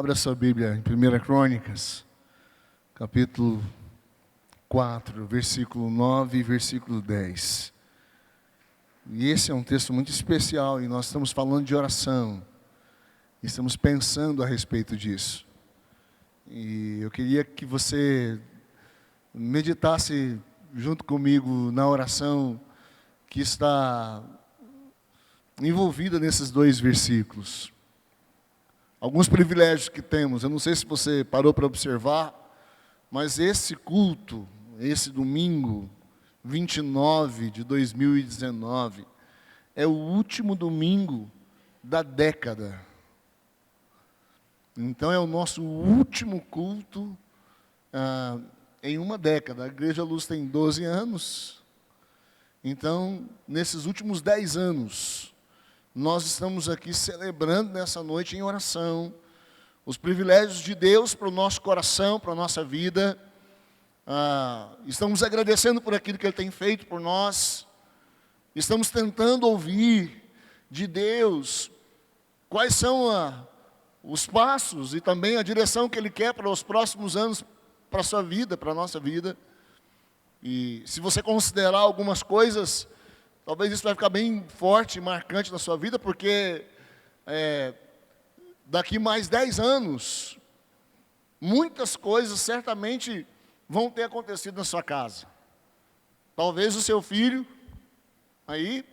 Abra sua Bíblia em 1 Crônicas, capítulo 4, versículo 9 e versículo 10. E esse é um texto muito especial e nós estamos falando de oração. Estamos pensando a respeito disso. E eu queria que você meditasse junto comigo na oração que está envolvida nesses dois versículos. Alguns privilégios que temos, eu não sei se você parou para observar, mas esse culto, esse domingo 29 de 2019, é o último domingo da década. Então é o nosso último culto em uma década. A Igreja Luz tem 12 anos, então nesses últimos 10 anos, nós estamos aqui celebrando nessa noite em oração os privilégios de Deus para o nosso coração, para a nossa vida. Estamos agradecendo por aquilo que Ele tem feito por nós. Estamos tentando ouvir de Deus quais são os passos e também a direção que Ele quer para os próximos anos, para a sua vida, para a nossa vida. E se você considerar algumas coisas, talvez isso vai ficar bem forte e marcante na sua vida, porque daqui mais 10 anos, muitas coisas certamente vão ter acontecido na sua casa. Talvez o seu filho, aí,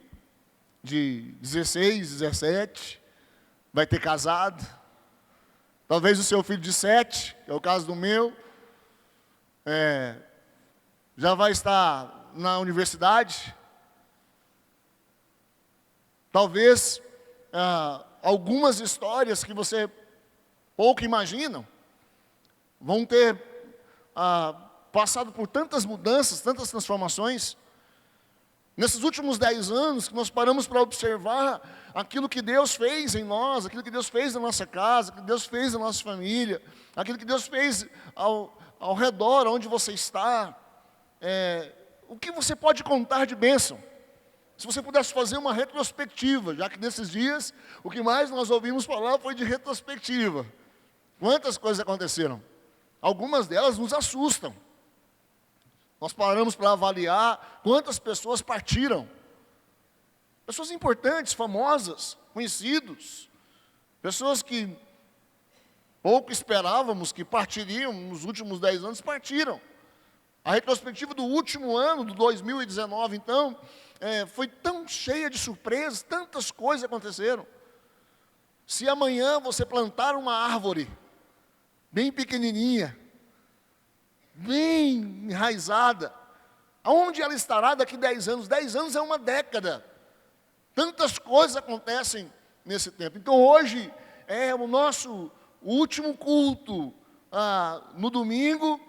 de 16, 17, vai ter casado. Talvez o seu filho de 7, que é o caso do meu, já vai estar na universidade. Talvez algumas histórias que você pouco imagina vão ter passado por tantas mudanças, tantas transformações. Nesses últimos 10 anos que nós paramos para observar aquilo que Deus fez em nós, aquilo que Deus fez na nossa casa, aquilo que Deus fez na nossa família, aquilo que Deus fez ao redor, onde você está. O que você pode contar de bênção? Se você pudesse fazer uma retrospectiva, já que nesses dias o que mais nós ouvimos falar foi de retrospectiva. Quantas coisas aconteceram? Algumas delas nos assustam. Nós paramos para avaliar quantas pessoas partiram. Pessoas importantes, famosas, conhecidos. Pessoas que pouco esperávamos que partiriam nos últimos 10 anos, partiram. A retrospectiva do último ano, do 2019, então, foi tão cheia de surpresas, tantas coisas aconteceram. Se amanhã você plantar uma árvore, bem pequenininha, bem enraizada, aonde ela estará daqui 10 anos? 10 anos é uma década. Tantas coisas acontecem nesse tempo. Então hoje é o nosso último culto no domingo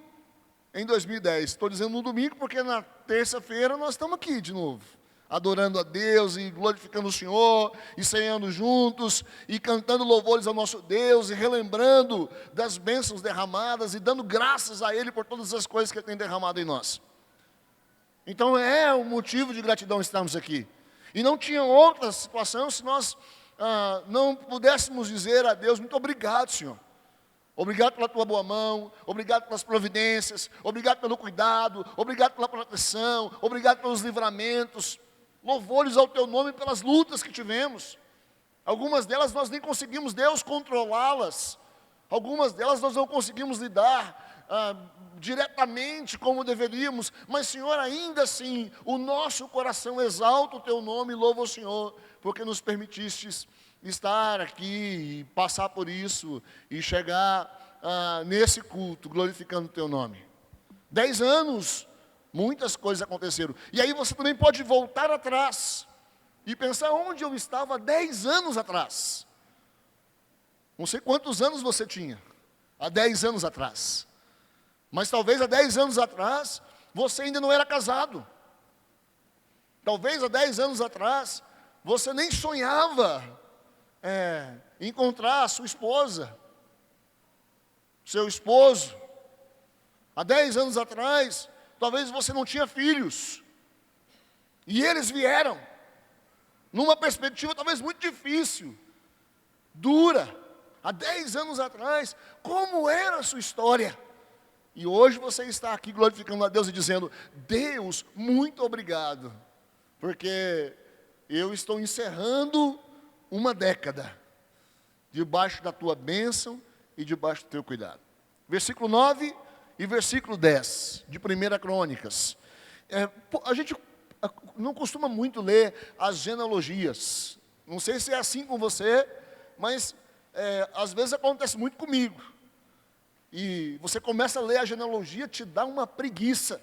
em 2010. Estou dizendo no domingo porque na terça-feira nós estamos aqui de novo, adorando a Deus e glorificando o Senhor, e ceiando juntos, e cantando louvores ao nosso Deus, e relembrando das bênçãos derramadas, e dando graças a Ele por todas as coisas que Ele tem derramado em nós. Então é um motivo de gratidão estarmos aqui. E não tinha outra situação se nós não pudéssemos dizer a Deus: muito obrigado, Senhor. Obrigado pela tua boa mão, obrigado pelas providências, obrigado pelo cuidado, obrigado pela proteção, obrigado pelos livramentos. Louvores ao teu nome pelas lutas que tivemos. Algumas delas nós nem conseguimos, Deus, controlá-las. Algumas delas nós não conseguimos lidar diretamente como deveríamos. Mas, Senhor, ainda assim, o nosso coração exalta o teu nome e louva o Senhor, porque nos permitistes estar aqui e passar por isso e chegar nesse culto glorificando o teu nome. 10 anos, muitas coisas aconteceram. E aí você também pode voltar atrás e pensar onde eu estava há 10 anos atrás. Não sei quantos anos você tinha há 10 anos atrás, mas talvez há 10 anos atrás você ainda não era casado. Talvez há 10 anos atrás você nem sonhava encontrar a sua esposa, seu esposo. Há 10 anos atrás, talvez você não tinha filhos, e eles vieram, numa perspectiva talvez muito difícil, dura, há 10 anos atrás, como era a sua história. E hoje você está aqui glorificando a Deus e dizendo: Deus, muito obrigado, porque eu estou encerrando uma década, debaixo da tua bênção e debaixo do teu cuidado. Versículo 9 e versículo 10, de 1 Crônicas. A gente não costuma muito ler as genealogias. Não sei se é assim com você, mas às vezes acontece muito comigo. E você começa a ler a genealogia, te dá uma preguiça.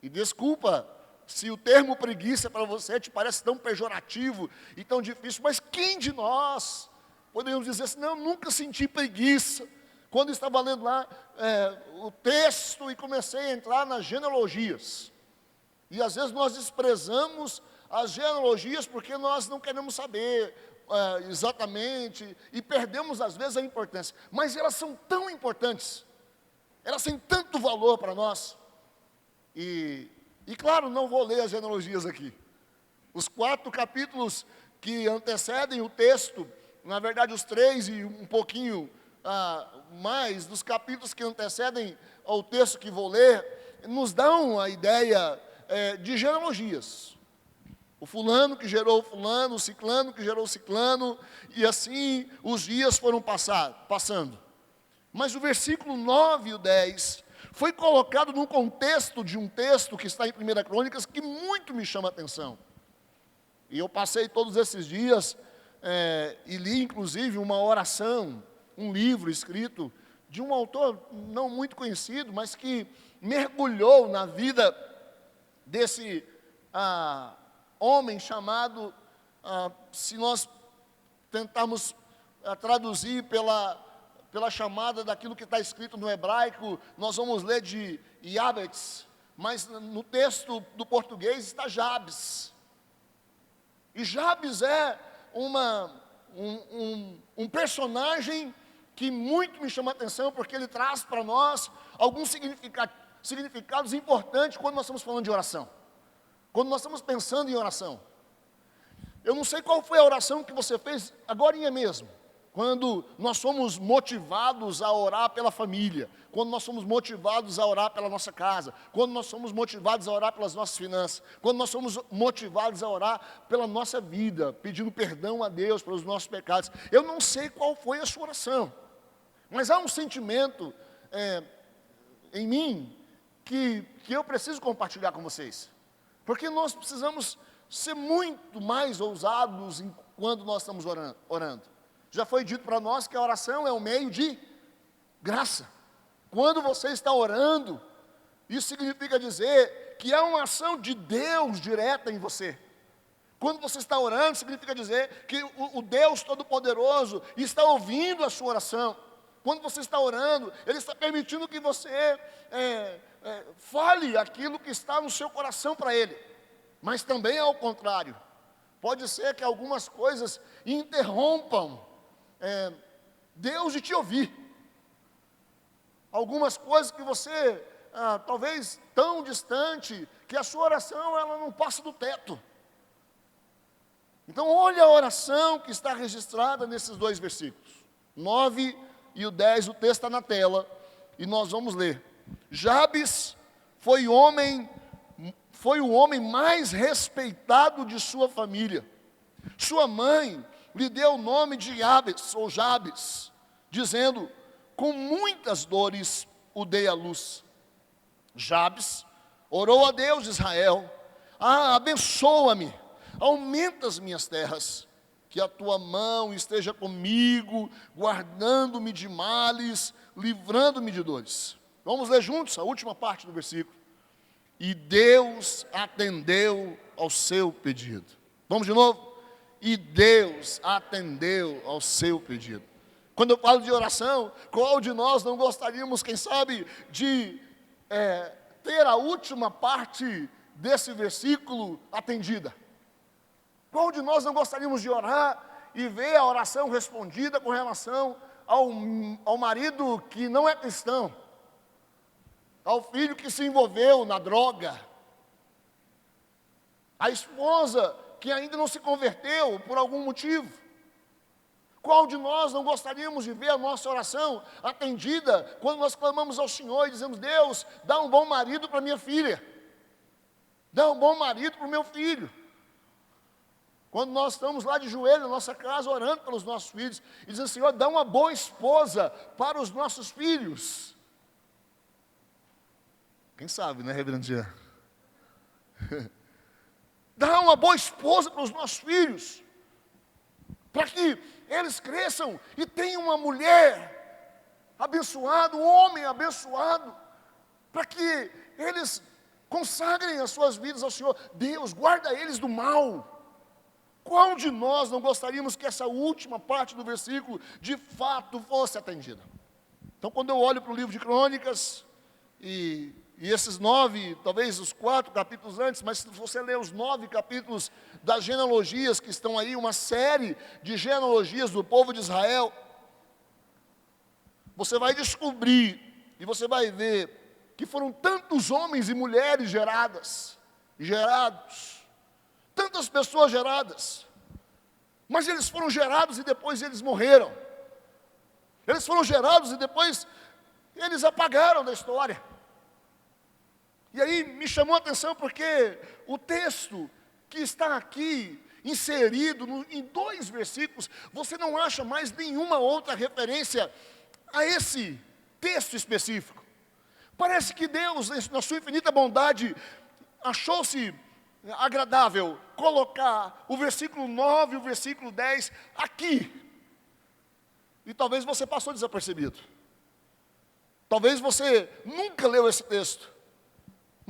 E desculpa se o termo preguiça para você te parece tão pejorativo e tão difícil, mas quem de nós podemos dizer assim: não, eu nunca senti preguiça quando estava lendo lá o texto e comecei a entrar nas genealogias. E às vezes nós desprezamos as genealogias porque nós não queremos saber exatamente, e perdemos às vezes a importância. Mas elas são tão importantes, elas têm tanto valor para nós. E claro, não vou ler as genealogias aqui. Os 4 capítulos que antecedem o texto, na verdade os 3 e um pouquinho mais dos capítulos que antecedem ao texto que vou ler, nos dão a ideia de genealogias. O fulano que gerou o fulano, o ciclano que gerou o ciclano, e assim os dias foram passando. Mas o versículo 9 e o 10 foi colocado no contexto de um texto que está em 1 Crônicas, que muito me chama a atenção. E eu passei todos esses dias e li inclusive uma oração, um livro escrito de um autor não muito conhecido, mas que mergulhou na vida desse homem chamado, se nós tentarmos traduzir pela chamada daquilo que está escrito no hebraico, nós vamos ler de Jabes, mas no texto do português está Jabes. E Jabes é um personagem que muito me chama a atenção, porque ele traz para nós alguns significados importantes quando nós estamos falando de oração, quando nós estamos pensando em oração. Eu não sei qual foi a oração que você fez agorinha mesmo, quando nós somos motivados a orar pela família, quando nós somos motivados a orar pela nossa casa, quando nós somos motivados a orar pelas nossas finanças, quando nós somos motivados a orar pela nossa vida, pedindo perdão a Deus pelos nossos pecados. Eu não sei qual foi a sua oração, mas há um sentimento em mim que eu preciso compartilhar com vocês, porque nós precisamos ser muito mais ousados quando nós estamos orando. Já foi dito para nós que a oração é um meio de graça. Quando você está orando, isso significa dizer que é uma ação de Deus direta em você. Quando você está orando, significa dizer que o Deus Todo-Poderoso está ouvindo a sua oração. Quando você está orando, Ele está permitindo que você fale aquilo que está no seu coração para Ele. Mas também ao contrário. Pode ser que algumas coisas interrompam Deus de te ouvir. Algumas coisas que você, talvez tão distante, que a sua oração ela não passa do teto. Então olha a oração que está registrada nesses 2 versículos. 9 e o 10, o texto está na tela, e nós vamos ler. Jabes foi o homem mais respeitado de sua família. Sua mãe lhe deu o nome de Jabes, ou Jabes, dizendo: com muitas dores o dei à luz. Jabes orou a Deus de Israel: abençoa-me, aumenta as minhas terras, que a tua mão esteja comigo, guardando-me de males, livrando-me de dores. Vamos ler juntos a última parte do versículo. E Deus atendeu ao seu pedido. Vamos de novo? E Deus atendeu ao seu pedido. Quando eu falo de oração, qual de nós não gostaríamos, quem sabe, de ter a última parte desse versículo atendida? Qual de nós não gostaríamos de orar e ver a oração respondida com relação ao marido que não é cristão, ao filho que se envolveu na droga, à esposa que ainda não se converteu por algum motivo? Qual de nós não gostaríamos de ver a nossa oração atendida quando nós clamamos ao Senhor e dizemos: Deus, dá um bom marido para minha filha, dá um bom marido para o meu filho. Quando nós estamos lá de joelho na nossa casa orando pelos nossos filhos e dizendo: Senhor, dá uma boa esposa para os nossos filhos. Quem sabe, né, reverendo Jean? Dá uma boa esposa para os nossos filhos, para que eles cresçam e tenham uma mulher abençoada, um homem abençoado, para que eles consagrem as suas vidas ao Senhor. Deus, guarda eles do mal. Qual de nós não gostaríamos que essa última parte do versículo de fato fosse atendida? Então, quando eu olho para o livro de Crônicas, e esses 9, talvez os 4 capítulos antes, mas se você ler os 9 capítulos das genealogias que estão aí, uma série de genealogias do povo de Israel, você vai descobrir e você vai ver que foram tantos homens e mulheres gerados, tantas pessoas geradas, mas eles foram gerados e depois eles morreram. Eles foram gerados e depois eles apagaram da história. E aí me chamou a atenção porque o texto que está aqui inserido em 2 versículos, você não acha mais nenhuma outra referência a esse texto específico. Parece que Deus, na sua infinita bondade, achou-se agradável colocar o versículo 9 e o versículo 10 aqui. E talvez você passou desapercebido. Talvez você nunca leu esse texto.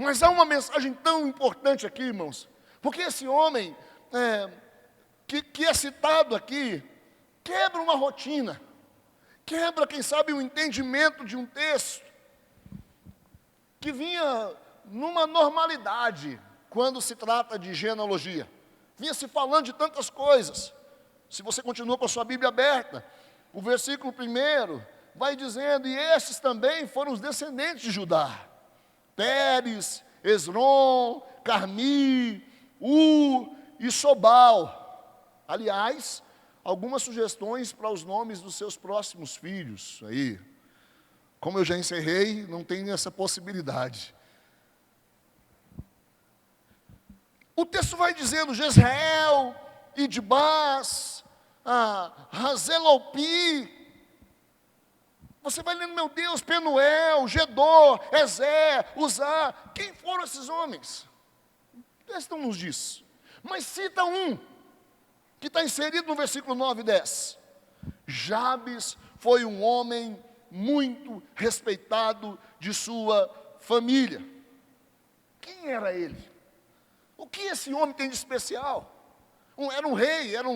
Mas há uma mensagem tão importante aqui, irmãos, porque esse homem que é citado aqui, quebra uma rotina, quebra, quem sabe, o entendimento de um texto, que vinha numa normalidade, quando se trata de genealogia, vinha se falando de tantas coisas. Se você continua com a sua Bíblia aberta, o versículo 1 vai dizendo: e estes também foram os descendentes de Judá, Pérez, Esrom, Carmi, e Sobal. Aliás, algumas sugestões para os nomes dos seus próximos filhos. Aí, como eu já encerrei, não tem essa possibilidade. O texto vai dizendo: Jezreel, Idbás, Hazelopi. Você vai lendo: meu Deus, Penuel, Gedor, Ezé, Uzá. Quem foram esses homens? O texto não nos diz. Mas cita um, que está inserido no versículo 9 e 10. Jabes foi um homem muito respeitado de sua família. Quem era ele? O que esse homem tem de especial? Era um rei, era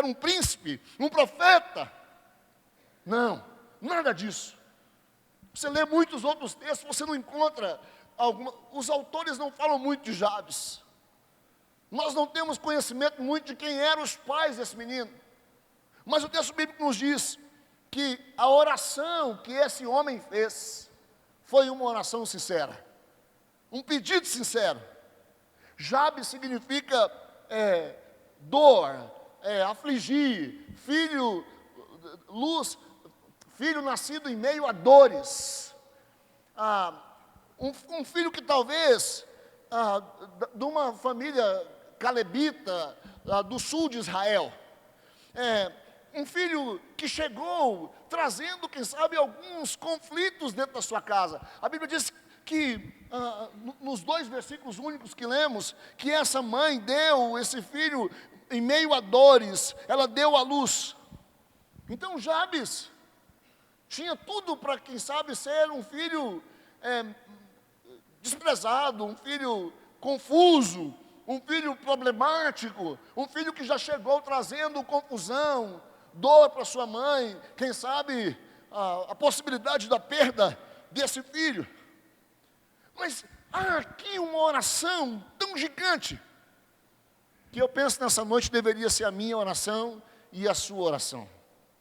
um príncipe, um profeta? Não. Nada disso. Você lê muitos outros textos, você não encontra alguma. Os autores não falam muito de Jabes. Nós não temos conhecimento muito de quem eram os pais desse menino. Mas o texto bíblico nos diz que a oração que esse homem fez foi uma oração sincera, um pedido sincero. Jabes significa dor, afligir, filho, luz. Filho nascido em meio a dores, um filho que talvez, de uma família calebita, do sul de Israel, um filho que chegou trazendo, quem sabe, alguns conflitos dentro da sua casa. A Bíblia diz que, nos 2 versículos únicos que lemos, que essa mãe deu esse filho em meio a dores, ela deu à luz. Então Jabes tinha tudo para, quem sabe, ser um filho desprezado, um filho confuso, um filho problemático, um filho que já chegou trazendo confusão, dor para sua mãe, quem sabe a possibilidade da perda desse filho. Mas há aqui uma oração tão gigante, que eu penso nessa noite deveria ser a minha oração e a sua oração.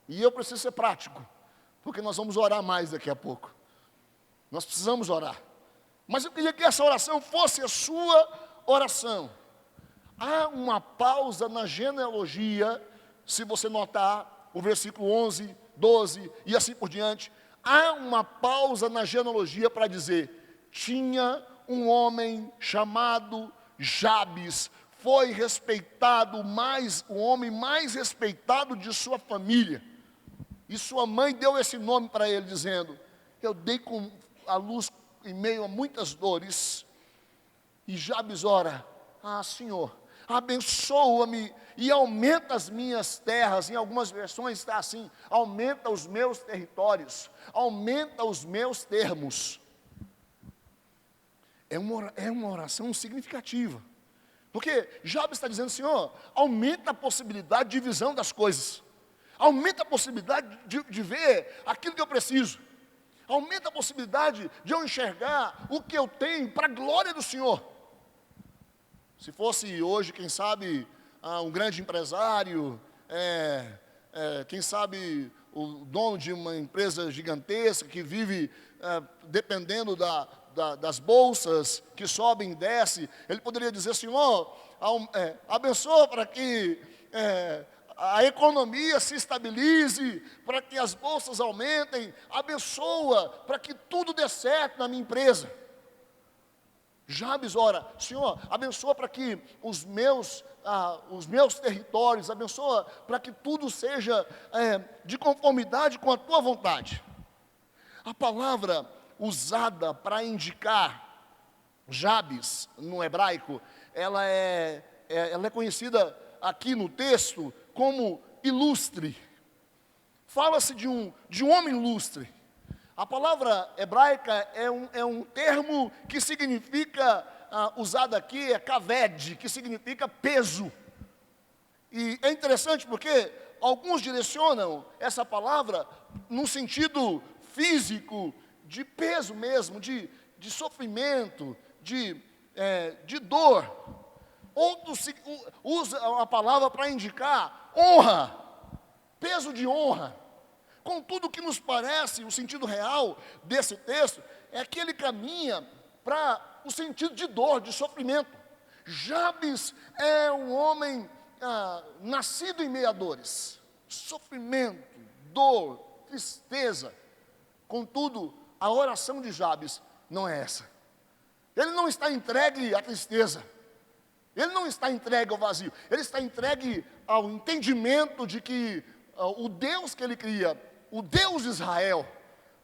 E eu preciso ser prático, porque nós vamos orar mais daqui a pouco. Nós precisamos orar. Mas eu queria que essa oração fosse a sua oração. Há uma pausa na genealogia, se você notar, o versículo 11, 12 e assim por diante, há uma pausa na genealogia para dizer: tinha um homem chamado Jabes, foi respeitado, o homem mais respeitado de sua família. E sua mãe deu esse nome para ele, dizendo: eu dei com a luz em meio a muitas dores. E Jabes ora: Senhor, abençoa-me e aumenta as minhas terras. Em algumas versões está assim: aumenta os meus territórios, aumenta os meus termos. É uma oração significativa, porque Jabes está dizendo: Senhor, aumenta a possibilidade de visão das coisas, aumenta a possibilidade de ver aquilo que eu preciso, aumenta a possibilidade de eu enxergar o que eu tenho para a glória do Senhor. Se fosse hoje, quem sabe, um grande empresário, quem sabe o dono de uma empresa gigantesca que vive dependendo das bolsas que sobem e descem, ele poderia dizer: Senhor, abençoa para que a economia se estabilize, para que as bolsas aumentem, abençoa para que tudo dê certo na minha empresa. Jabes ora: Senhor, abençoa para que os meus territórios, abençoa para que tudo seja de conformidade com a tua vontade. A palavra usada para indicar Jabes no hebraico, ela é conhecida aqui no texto como ilustre. Fala-se de um homem ilustre. A palavra hebraica é um termo que significa, usado aqui, é kaved, que significa peso. E é interessante porque alguns direcionam essa palavra num sentido físico, de peso mesmo, de sofrimento, de dor. Outros usam a palavra para indicar honra, peso de honra. Contudo, o que nos parece, o sentido real desse texto, é que ele caminha para o sentido de dor, de sofrimento. Jabes é um homem nascido em meio a dores, sofrimento, dor, tristeza. Contudo, a oração de Jabes não é essa. Ele não está entregue à tristeza, ele não está entregue ao vazio, ele está entregue ao entendimento de que o Deus que ele cria, o Deus de Israel,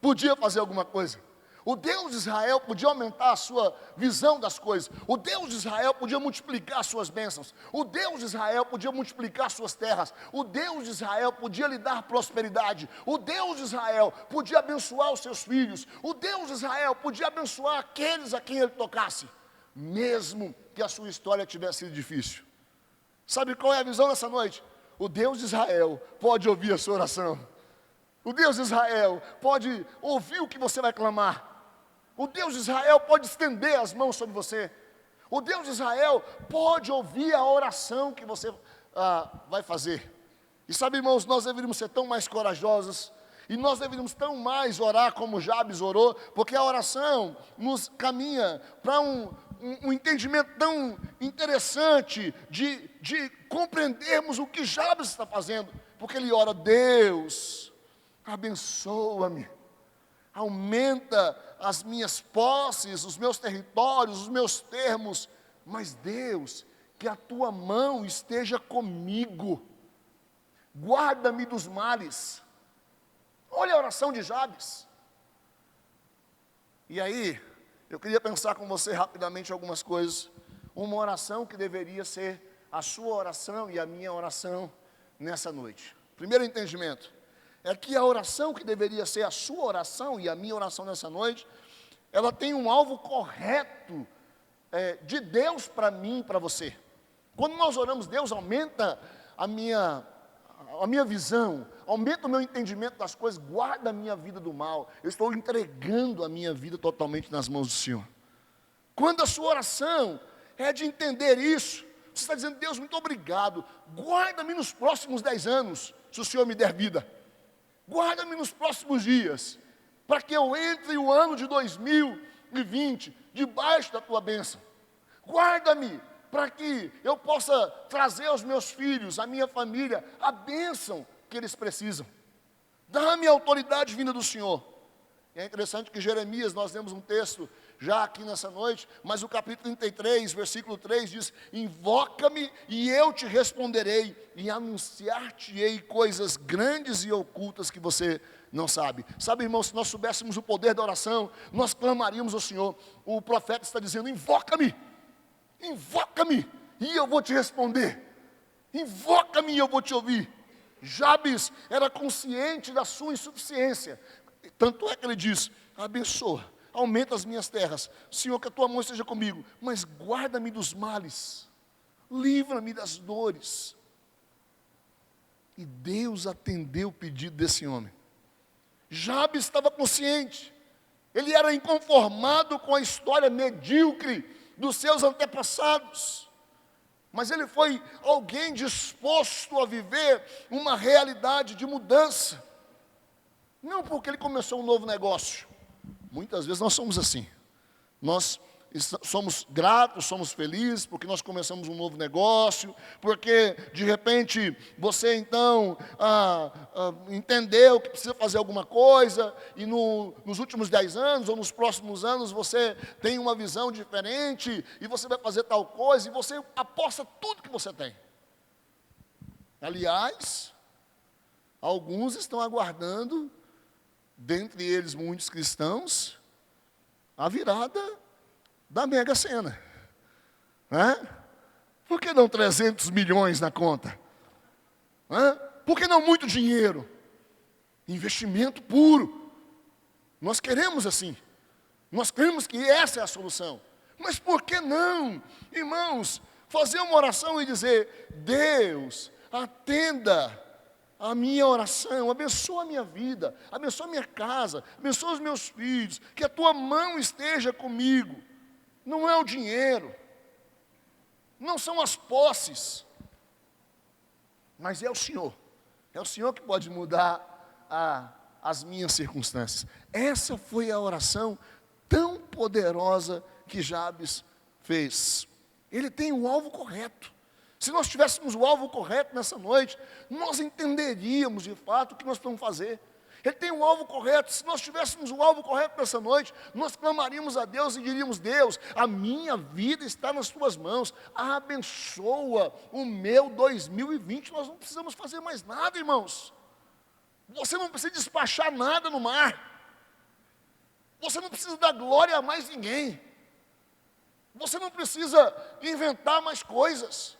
podia fazer alguma coisa. O Deus de Israel podia aumentar a sua visão das coisas. O Deus de Israel podia multiplicar as suas bênçãos. O Deus de Israel podia multiplicar as suas terras. O Deus de Israel podia lhe dar prosperidade. O Deus de Israel podia abençoar os seus filhos. O Deus de Israel podia abençoar aqueles a quem ele tocasse, mesmo que a sua história tivesse sido difícil. Sabe qual é a visão nessa noite? O Deus de Israel pode ouvir a sua oração. O Deus de Israel pode ouvir o que você vai clamar. O Deus de Israel pode estender as mãos sobre você. O Deus de Israel pode ouvir a oração que você vai fazer. E sabe, irmãos, nós deveríamos ser tão mais corajosos. E nós deveríamos tão mais orar como Jabes orou, porque a oração nos caminha para um entendimento tão interessante de compreendermos o que Jabes está fazendo. Porque ele ora: Deus, abençoa-me, aumenta as minhas posses, os meus territórios, os meus termos, mas Deus, que a tua mão esteja comigo, guarda-me dos males. Olha a oração de Jabes. E aí, eu queria pensar com você rapidamente algumas coisas. Uma oração que deveria ser a sua oração e a minha oração nessa noite. Primeiro entendimento é que a oração que deveria ser a sua oração e a minha oração nessa noite, ela tem um alvo correto de Deus para mim e para você. Quando nós oramos: Deus, aumenta a minha visão, aumenta o meu entendimento das coisas, guarda a minha vida do mal. Eu estou entregando a minha vida totalmente nas mãos do Senhor. Quando a sua oração é de entender isso, você está dizendo: Deus, muito obrigado, guarda-me nos próximos 10 anos, se o Senhor me der vida. Guarda-me nos próximos dias, para que eu entre o ano de 2020 debaixo da tua bênção. Guarda-me para que eu possa trazer aos meus filhos, à minha família, a bênção que eles precisam. Dá-me a autoridade vinda do Senhor. E é interessante que Jeremias, nós lemos um texto já aqui nessa noite, mas o capítulo 33, versículo 3 diz: invoca-me e eu te responderei, e anunciar-te-ei coisas grandes e ocultas que você não sabe. Sabe, irmão, se nós soubéssemos o poder da oração, nós clamaríamos ao Senhor. O profeta está dizendo: invoca-me, e eu vou te responder. Invoca-me e eu vou te ouvir. Jabes era consciente da sua insuficiência. Tanto é que ele diz: abençoa, aumenta as minhas terras, Senhor, que a tua mão esteja comigo, mas guarda-me dos males, livra-me das dores. E Deus atendeu o pedido desse homem. Jabes estava consciente, ele era inconformado com a história medíocre dos seus antepassados, mas ele foi alguém disposto a viver uma realidade de mudança. Não porque ele começou um novo negócio. Muitas vezes nós somos assim. Nós somos gratos, somos felizes porque nós começamos um novo negócio, porque de repente você então entendeu que precisa fazer alguma coisa, e nos últimos 10 anos ou nos próximos anos você tem uma visão diferente, e você vai fazer tal coisa, e você aposta tudo que você tem. Aliás, alguns estão aguardando, dentre eles muitos cristãos, a virada da Mega Sena. Por que não 300 milhões na conta? Por que não muito dinheiro? Investimento puro. Nós queremos assim. Nós queremos que essa é a solução. Mas por que não, irmãos, fazer uma oração e dizer: Deus, atenda a minha oração, abençoa a minha vida, abençoa a minha casa, abençoa os meus filhos, que a tua mão esteja comigo. Não é o dinheiro, não são as posses, mas é o Senhor que pode mudar as minhas circunstâncias. Essa foi a oração tão poderosa que Jabes fez. Ele tem o alvo correto. Se nós tivéssemos o alvo correto nessa noite, nós entenderíamos de fato o que nós precisamos fazer. Ele tem o alvo correto. Se nós tivéssemos o alvo correto nessa noite, nós clamaríamos a Deus e diríamos: Deus, a minha vida está nas tuas mãos, abençoa o meu 2020. Nós não precisamos fazer mais nada, irmãos. Você não precisa despachar nada no mar. Você não precisa dar glória a mais ninguém. Você não precisa inventar mais coisas.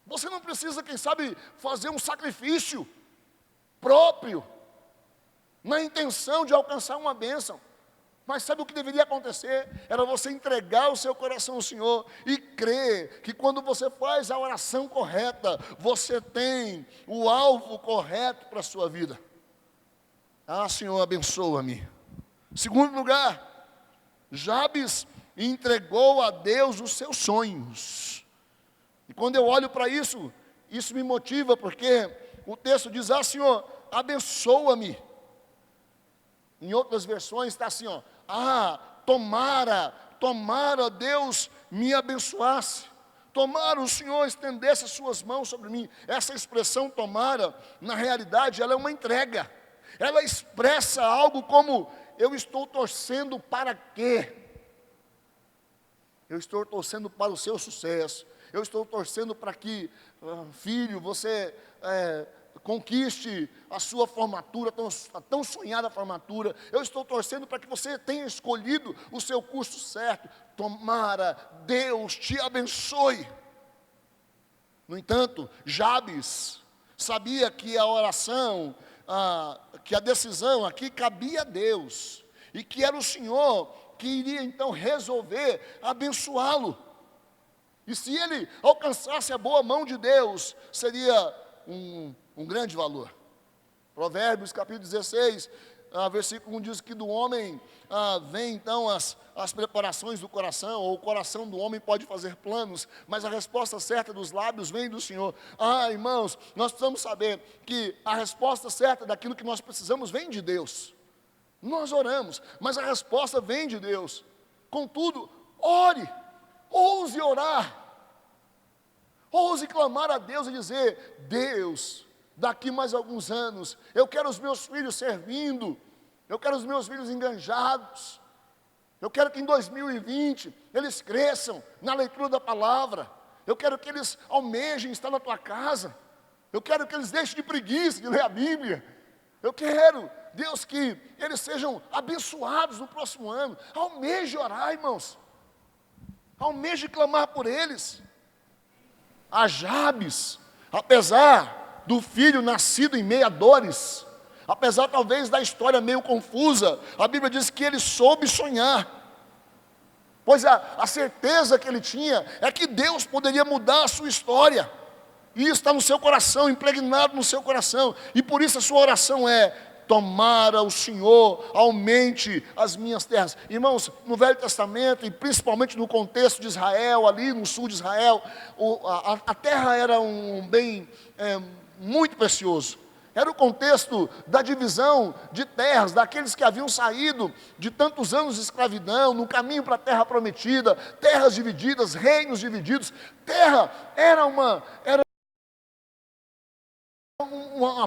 Você não precisa, quem sabe, fazer um sacrifício próprio, na intenção de alcançar uma bênção. Mas sabe o que deveria acontecer? Era você entregar o seu coração ao Senhor e crer que quando você faz a oração correta, você tem o alvo correto para a sua vida. Senhor, abençoa-me. Segundo lugar, Jabes entregou a Deus os seus sonhos. E quando eu olho para isso, isso me motiva, porque o texto diz: Senhor, abençoa-me. Em outras versões está assim, tomara Deus me abençoasse, tomara o Senhor estendesse as suas mãos sobre mim. Essa expressão tomara, na realidade, ela é uma entrega. Ela expressa algo como: eu estou torcendo para quê? Eu estou torcendo para o seu sucesso. Eu estou torcendo para que, filho, você conquiste a sua formatura, a tão sonhada formatura. Eu estou torcendo para que você tenha escolhido o seu curso certo. Tomara Deus te abençoe. No entanto, Jabes sabia que a oração, que a decisão aqui cabia a Deus, e que era o Senhor que iria então resolver abençoá-lo. E se ele alcançasse a boa mão de Deus, seria um grande valor. Provérbios capítulo 16, versículo 1 diz que do homem vem então as preparações do coração, ou o coração do homem pode fazer planos, mas a resposta certa dos lábios vem do Senhor. Irmãos, nós precisamos saber que a resposta certa daquilo que nós precisamos vem de Deus. Nós oramos, mas a resposta vem de Deus. Contudo, ore, ouse orar, ouse clamar a Deus e dizer: Deus, daqui mais alguns anos. Eu quero os meus filhos servindo. Eu quero os meus filhos enganjados. Eu quero que em 2020 eles cresçam na leitura da palavra. Eu quero que eles almejem estar na tua casa. Eu quero que eles deixem de preguiça de ler a Bíblia. Eu quero, Deus, que eles sejam abençoados no próximo ano. Almeje orar, irmãos. Almeje clamar por eles. A Jabes, apesar do filho nascido em meio a dores, apesar talvez da história meio confusa, a Bíblia diz que ele soube sonhar. Pois a certeza que ele tinha é que Deus poderia mudar a sua história. E isso está no seu coração, impregnado no seu coração. E por isso a sua oração é: tomara o Senhor aumente as minhas terras. Irmãos, no Velho Testamento, e principalmente no contexto de Israel, ali no sul de Israel, a terra era um bem muito precioso. Era o contexto da divisão de terras, daqueles que haviam saído de tantos anos de escravidão, no caminho para a terra prometida, terras divididas, reinos divididos. Terra era uma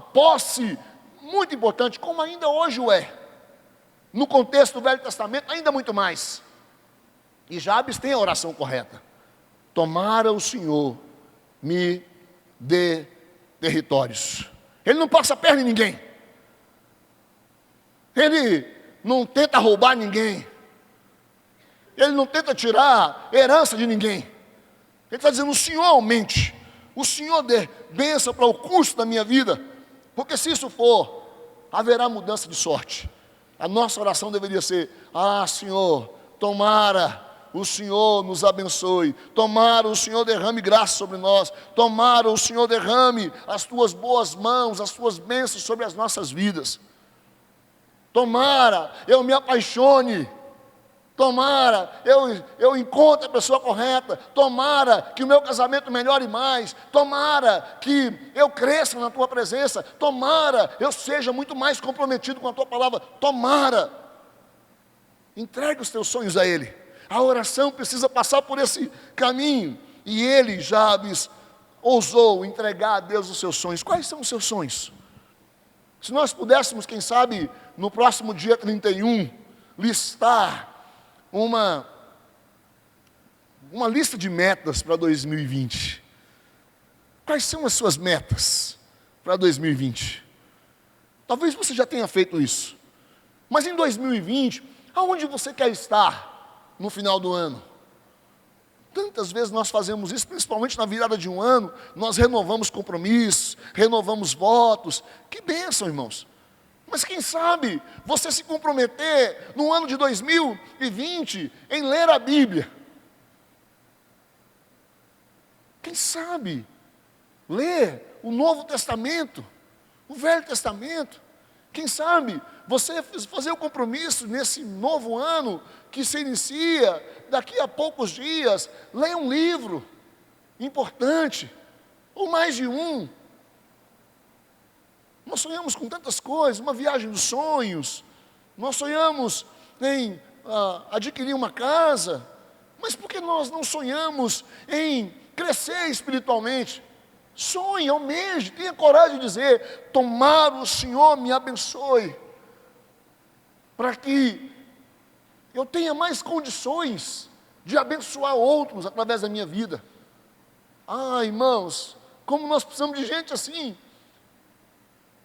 posse muito importante, como ainda hoje o é. No contexto do Velho Testamento, ainda muito mais. E Jabes tem a oração correta: tomara o Senhor me dê territórios. Ele não passa a perna em ninguém. Ele não tenta roubar ninguém. Ele não tenta tirar herança de ninguém. Ele está dizendo: o Senhor aumente. O Senhor dê bênção para o curso da minha vida. Porque se isso for, haverá mudança de sorte. A nossa oração deveria ser: ah, Senhor, tomara o Senhor nos abençoe, tomara o Senhor derrame graça sobre nós, tomara o Senhor derrame as tuas boas mãos, as tuas bênçãos sobre as nossas vidas. Tomara eu me apaixone, tomara eu encontre a pessoa correta, tomara que o meu casamento melhore mais, tomara que eu cresça na tua presença, tomara eu seja muito mais comprometido com a tua palavra, tomara. Entregue os teus sonhos a Ele. A oração precisa passar por esse caminho. E ele, Jabes, ousou entregar a Deus os seus sonhos. Quais são os seus sonhos? Se nós pudéssemos, quem sabe, no próximo dia 31, listar uma lista de metas para 2020. Quais são as suas metas para 2020? Talvez você já tenha feito isso. Mas em 2020, aonde você quer estar no final do ano? Tantas vezes nós fazemos isso, principalmente na virada de um ano. Nós renovamos compromissos, renovamos votos. Que bênção, irmãos. Mas quem sabe você se comprometer no ano de 2020 em ler a Bíblia. Quem sabe ler o Novo Testamento, o Velho Testamento. Quem sabe você fazer o compromisso nesse novo ano que se inicia daqui a poucos dias, leia um livro importante, ou mais de um. Nós sonhamos com tantas coisas, uma viagem dos sonhos, nós sonhamos em adquirir uma casa, mas por que nós não sonhamos em crescer espiritualmente? Sonhe, almeje, tenha coragem de dizer: tomara o Senhor me abençoe, para que eu tenha mais condições de abençoar outros através da minha vida. Ah, irmãos, como nós precisamos de gente assim,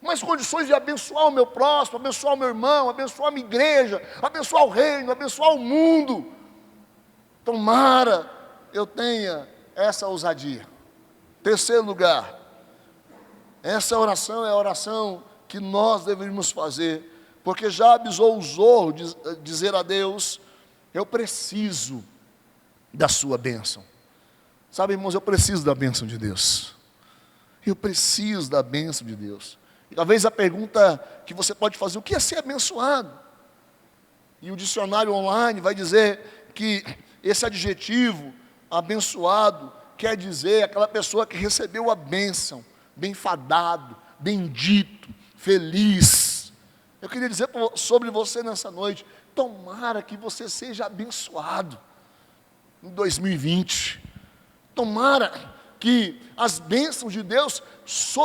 mais condições de abençoar o meu próximo, abençoar o meu irmão, abençoar a minha igreja, abençoar o reino, abençoar o mundo. Tomara eu tenha essa ousadia. Terceiro lugar, essa oração é a oração que nós deveríamos fazer, porque Jabes ousou dizer a Deus: eu preciso da sua bênção. Sabe, irmãos, eu preciso da bênção de Deus. Eu preciso da bênção de Deus. E talvez a pergunta que você pode fazer: o que é ser abençoado? E o dicionário online vai dizer que esse adjetivo, abençoado, quer dizer aquela pessoa que recebeu a bênção, bem-fadado, bendito, feliz. Eu queria dizer sobre você nessa noite: tomara que você seja abençoado em 2020. Tomara que as bênçãos de Deus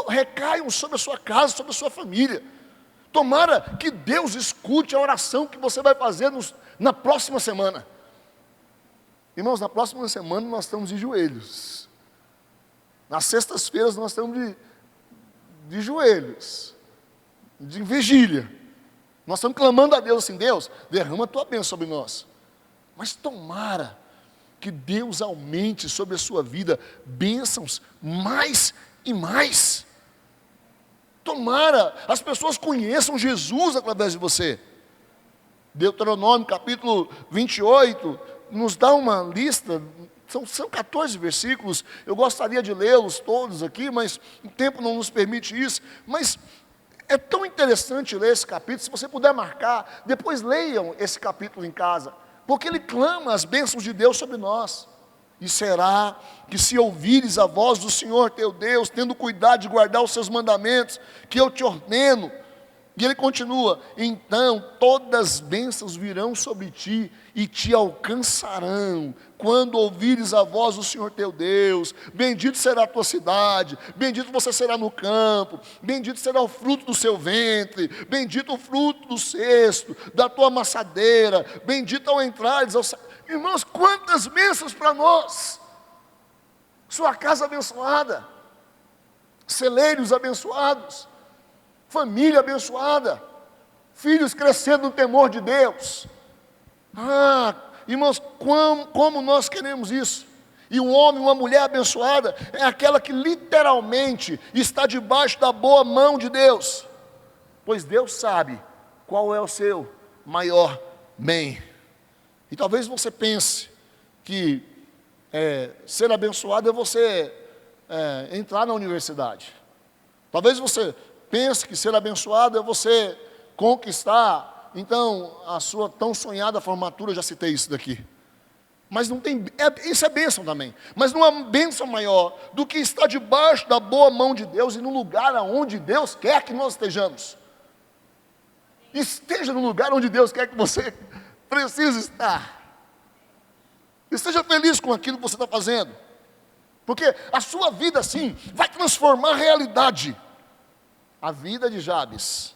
recaiam sobre a sua casa, sobre a sua família. Tomara que Deus escute a oração que você vai fazer na próxima semana. Irmãos, na próxima semana nós estamos de joelhos. Nas sextas-feiras nós estamos de joelhos, de vigília. Nós estamos clamando a Deus assim: Deus, derrama a tua bênção sobre nós. Mas tomara que Deus aumente sobre a sua vida bênçãos mais e mais. Tomara as pessoas conheçam Jesus através de você. Deuteronômio capítulo 28 nos dá uma lista, são 14 versículos. Eu gostaria de lê-los todos aqui, mas o tempo não nos permite isso. Mas é tão interessante ler esse capítulo. Se você puder marcar, depois leiam esse capítulo em casa, porque ele clama as bênçãos de Deus sobre nós. E será que se ouvires a voz do Senhor teu Deus, tendo cuidado de guardar os seus mandamentos, que eu te ordeno, e ele continua: então todas as bênçãos virão sobre ti e te alcançarão, quando ouvires a voz do Senhor teu Deus. Bendito será a tua cidade, bendito você será no campo, bendito será o fruto do seu ventre, bendito o fruto do cesto, da tua amassadeira, bendito ao entrares, ao sair. Irmãos, quantas bênçãos para nós! Sua casa abençoada, celeiros abençoados, família abençoada, filhos crescendo no temor de Deus. Irmãos, como nós queremos isso? E um homem, uma mulher abençoada é aquela que literalmente está debaixo da boa mão de Deus, pois Deus sabe qual é o seu maior bem. E talvez você pense que ser abençoado é você entrar na universidade. Talvez você pense que ser abençoado é você conquistar, então, a sua tão sonhada formatura. Eu já citei isso daqui. Mas não tem, isso é bênção também. Mas não há bênção maior do que estar debaixo da boa mão de Deus e no lugar aonde Deus quer que nós estejamos. Esteja no lugar onde Deus quer que você precisa estar. Esteja feliz com aquilo que você está fazendo, porque a sua vida assim vai transformar a realidade. A vida de Jabes,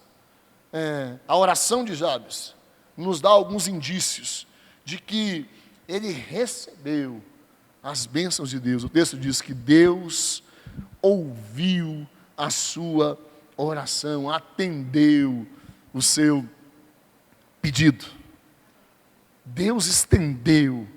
a oração de Jabes, nos dá alguns indícios de que ele recebeu as bênçãos de Deus. O texto diz que Deus ouviu a sua oração, atendeu o seu pedido. Deus estendeu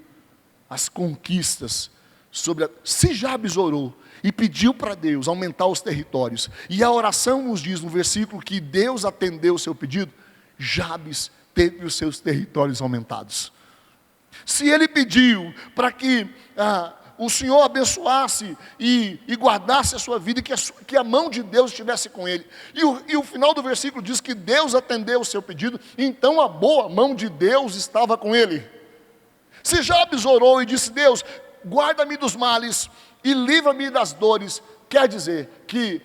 as conquistas sobre se Jabes orou e pediu para Deus aumentar os territórios, e a oração nos diz no versículo que Deus atendeu o seu pedido, Jabes teve os seus territórios aumentados. Se ele pediu para que o Senhor abençoasse e guardasse a sua vida, que a mão de Deus estivesse com ele, e o final do versículo diz que Deus atendeu o seu pedido, então a boa mão de Deus estava com ele. Se Jabes orou e disse: Deus, guarda-me dos males e livra-me das dores, quer dizer que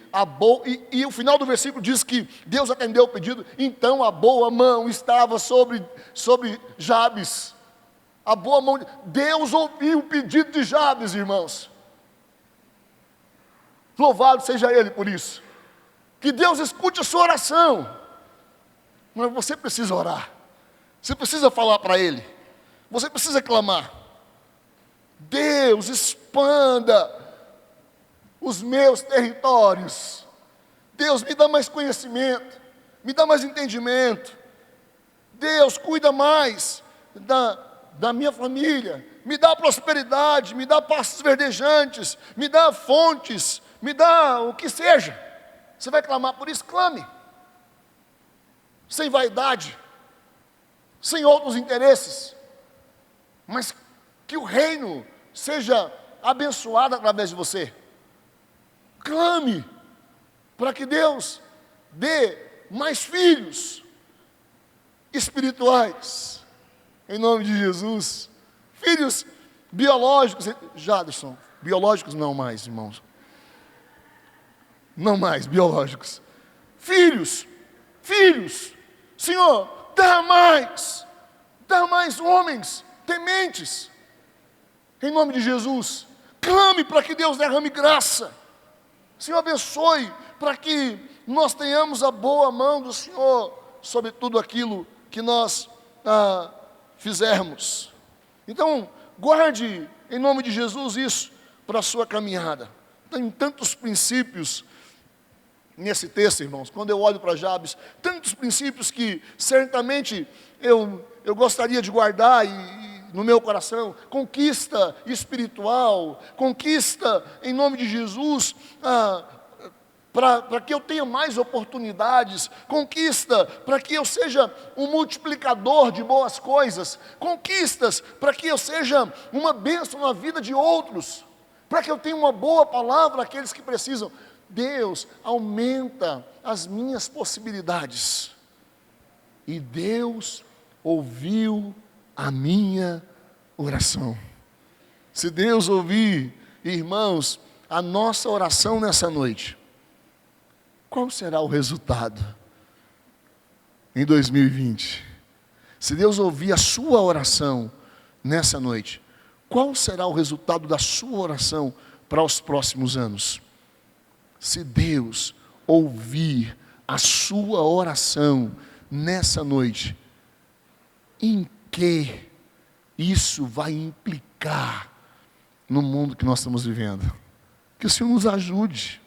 e o final do versículo diz que Deus atendeu o pedido, então a boa mão estava sobre Jabes. A boa mão de Deus ouviu o pedido de Jabes, irmãos. Louvado seja Ele por isso. Que Deus escute a sua oração. Mas você precisa orar. Você precisa falar para Ele. Você precisa clamar: Deus, expanda os meus territórios. Deus, me dá mais conhecimento, me dá mais entendimento. Deus, cuida mais da minha família, me dá prosperidade, me dá pastos verdejantes, me dá fontes, me dá o que seja. Você vai clamar por isso? Clame. Sem vaidade, sem outros interesses, mas que o reino seja abençoado através de você. Clame para que Deus dê mais filhos espirituais, em nome de Jesus. Filhos biológicos. Jadson, biológicos não mais, irmãos, não mais biológicos. Filhos, Senhor, dá mais homens tementes, em nome de Jesus. Clame para que Deus derrame graça. Senhor, abençoe para que nós tenhamos a boa mão do Senhor sobre tudo aquilo que nós fizermos. Então, guarde em nome de Jesus isso para a sua caminhada. Tem tantos princípios nesse texto, irmãos, quando eu olho para Jabes, tantos princípios que certamente eu gostaria de guardar no meu coração. Conquista espiritual, conquista em nome de Jesus, para que eu tenha mais oportunidades, conquista para que eu seja um multiplicador de boas coisas, conquistas para que eu seja uma bênção na vida de outros, para que eu tenha uma boa palavra àqueles que precisam. Deus aumenta as minhas possibilidades. E Deus ouviu a minha oração. Se Deus ouvir, irmãos, a nossa oração nessa noite, qual será o resultado em 2020? Se Deus ouvir a sua oração nessa noite, qual será o resultado da sua oração para os próximos anos? Se Deus ouvir a sua oração nessa noite, em que isso vai implicar no mundo que nós estamos vivendo? Que o Senhor nos ajude.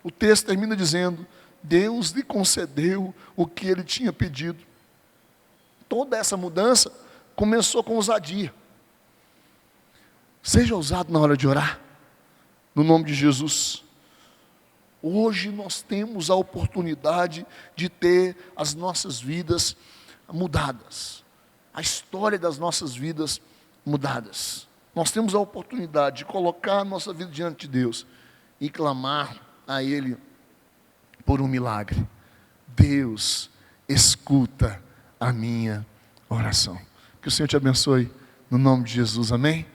O texto termina dizendo: Deus lhe concedeu o que ele tinha pedido. Toda essa mudança começou com ousadia. Seja ousado na hora de orar, no nome de Jesus. Hoje nós temos a oportunidade de ter as nossas vidas mudadas, a história das nossas vidas mudadas. Nós temos a oportunidade de colocar a nossa vida diante de Deus e clamar a Ele por um milagre. Deus escuta a minha oração. Que o Senhor te abençoe, no nome de Jesus, amém?